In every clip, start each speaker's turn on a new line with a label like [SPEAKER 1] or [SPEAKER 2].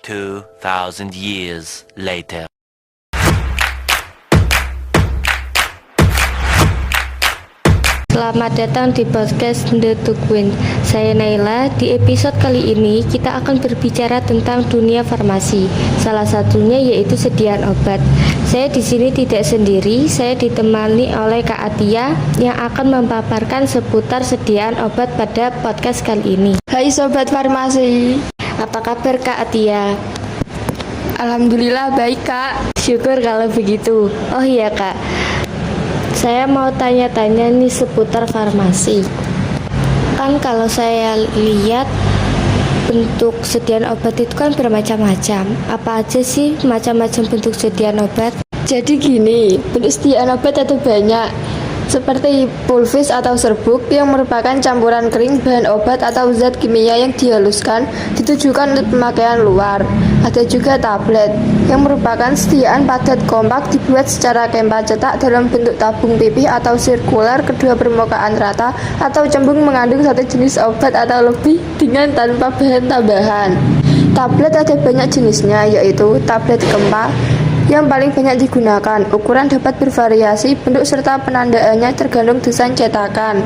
[SPEAKER 1] 2,000 years later.
[SPEAKER 2] Selamat datang di podcast The Tukwin. Saya Naila. Di episode kali ini kita akan berbicara tentang dunia farmasi. Salah satunya yaitu sediaan obat. Saya di sini tidak sendiri. Saya ditemani oleh Kak Atia yang akan memaparkan seputar sediaan obat pada podcast kali ini.
[SPEAKER 3] Hai Sobat Farmasi.
[SPEAKER 2] Apa kabar Kak Atia?
[SPEAKER 3] Alhamdulillah baik Kak.
[SPEAKER 2] Syukur kalau begitu. Oh iya Kak, saya mau tanya-tanya nih seputar farmasi. Kan kalau saya lihat bentuk sediaan obat itu kan bermacam-macam. Apa aja sih macam-macam bentuk sediaan obat?
[SPEAKER 3] Jadi gini, bentuk sediaan obat ada banyak, seperti pulvis atau serbuk yang merupakan campuran kering bahan obat atau zat kimia yang dihaluskan ditujukan untuk pemakaian luar. Ada juga tablet yang merupakan sediaan padat kompak dibuat secara kempa cetak dalam bentuk tabung pipih atau sirkular, kedua permukaan rata atau cembung mengandung satu jenis obat atau lebih dengan tanpa bahan tambahan. Tablet ada banyak jenisnya, yaitu tablet kempa yang paling banyak digunakan. Ukuran dapat bervariasi, bentuk serta penandaannya tergantung desain cetakan.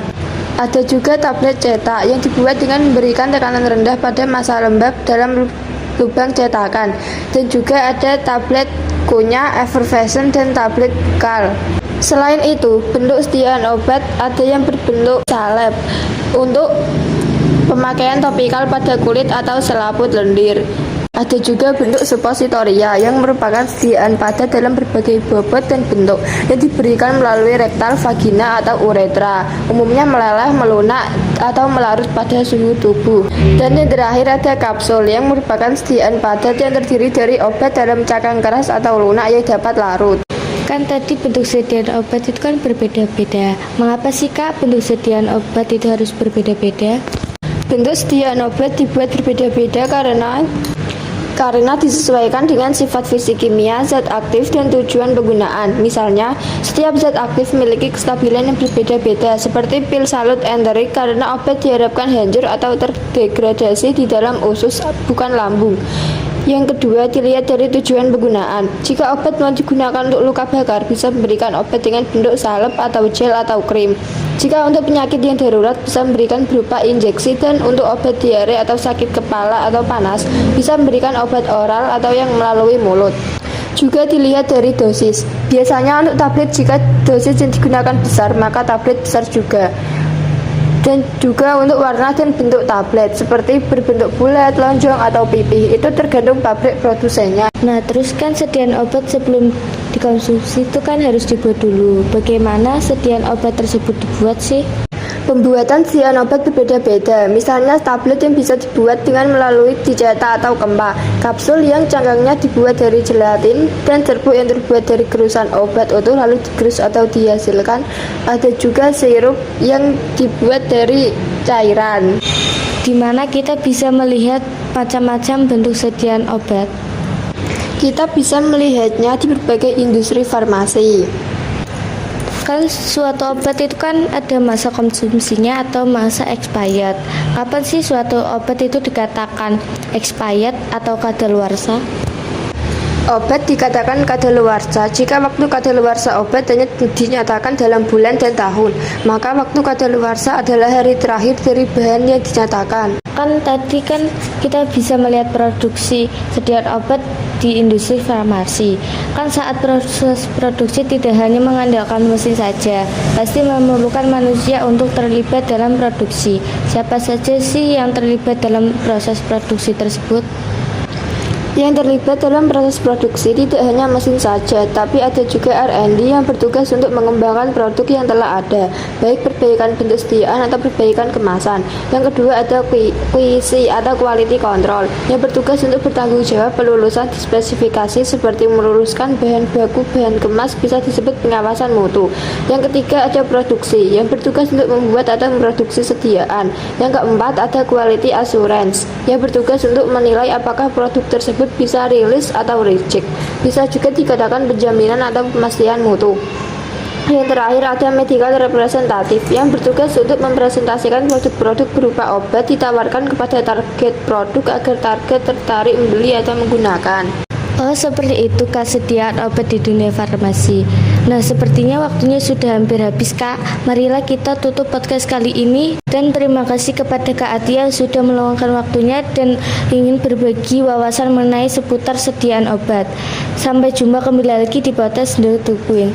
[SPEAKER 3] Ada juga tablet cetak yang dibuat dengan memberikan tekanan rendah pada massa lembab dalam lubang cetakan, dan juga ada tablet kunyah, effervescent, dan tablet bekal. Selain itu, bentuk sediaan obat ada yang berbentuk salep untuk pemakaian topikal pada kulit atau selaput lendir. Ada juga bentuk suppositoria yang merupakan sediaan padat dalam berbagai bobot dan bentuk yang diberikan melalui rektal, vagina, atau uretra. Umumnya meleleh, melunak, atau melarut pada suhu tubuh. Dan yang terakhir ada kapsul yang merupakan sediaan padat yang terdiri dari obat dalam cangkang keras atau lunak yang dapat larut.
[SPEAKER 2] Kan tadi bentuk sediaan obat itu kan berbeda-beda. Mengapa sih Kak bentuk sediaan obat itu harus berbeda-beda?
[SPEAKER 3] Bentuk sediaan obat dibuat berbeda-beda karena disesuaikan dengan sifat fisik kimia, zat aktif, dan tujuan penggunaan. Misalnya, setiap zat aktif memiliki kestabilan yang berbeda-beda, seperti pil salut enterik karena obat diharapkan hancur atau terdegradasi di dalam usus, bukan lambung. Yang kedua, dilihat dari tujuan penggunaan. Jika obat mau digunakan untuk luka bakar, bisa memberikan obat dengan bentuk salep atau gel atau krim. Jika untuk penyakit yang darurat, bisa memberikan berupa injeksi, dan untuk obat diare atau sakit kepala atau panas, bisa memberikan obat oral atau yang melalui mulut. Juga dilihat dari dosis. Biasanya untuk tablet, jika dosis yang digunakan besar, maka tablet besar juga. Dan juga untuk warna dan bentuk tablet, seperti berbentuk bulat, lonjong, atau pipih, itu tergantung pabrik produsennya.
[SPEAKER 2] Nah, terus kan sediaan obat sebelum dikonsumsi itu kan harus dibuat dulu. Bagaimana sediaan obat tersebut dibuat sih?
[SPEAKER 3] Pembuatan sediaan obat berbeda-beda. Misalnya tablet yang bisa dibuat dengan melalui dicetak atau kempa, kapsul yang cangkangnya dibuat dari gelatin, dan serbuk yang terbuat dari gerusan obat utuh lalu digerus atau dihasilkan. Ada juga sirup yang dibuat dari cairan.
[SPEAKER 2] Di mana kita bisa melihat macam-macam bentuk sediaan obat?
[SPEAKER 3] Kita bisa melihatnya di berbagai industri farmasi.
[SPEAKER 2] Kan suatu obat itu kan ada masa konsumsinya atau masa expired. Kapan sih suatu obat itu dikatakan expired atau kadaluarsa?
[SPEAKER 3] Obat dikatakan kadaluarsa jika waktu kadaluarsa obat hanya dinyatakan dalam bulan dan tahun, maka waktu kadaluarsa adalah hari terakhir dari bahan yang dinyatakan.
[SPEAKER 2] Kan tadi kan kita bisa melihat produksi sediaan obat di industri farmasi. Kan saat proses produksi tidak hanya mengandalkan mesin saja, pasti memerlukan manusia untuk terlibat dalam produksi. Siapa saja sih yang terlibat dalam proses produksi tersebut?
[SPEAKER 3] Yang terlibat dalam proses produksi tidak hanya mesin saja, tapi ada juga R&D yang bertugas untuk mengembangkan produk yang telah ada, baik perbaikan bentuk sediaan atau perbaikan kemasan. Yang kedua ada QC atau Quality Control, yang bertugas untuk bertanggung jawab pelulusan spesifikasi seperti meluruskan bahan baku, bahan kemas, bisa disebut pengawasan mutu. Yang ketiga ada produksi, yang bertugas untuk membuat atau memproduksi sediaan. Yang keempat ada Quality Assurance, yang bertugas untuk menilai apakah produk tersebut bisa rilis atau reject. Bisa juga dikatakan penjaminan atau pemastian mutu. Yang terakhir ada medical representative yang bertugas untuk mempresentasikan produk-produk berupa obat ditawarkan kepada target produk agar target tertarik membeli atau menggunakan.
[SPEAKER 2] Oh, seperti itu kesediaan obat di dunia farmasi. Nah, sepertinya waktunya sudah hampir habis, Kak. Marilah kita tutup podcast kali ini. Dan terima kasih kepada Kak Atia yang sudah meluangkan waktunya dan ingin berbagi wawasan mengenai seputar sediaan obat. Sampai jumpa kembali lagi di podcast The Queen.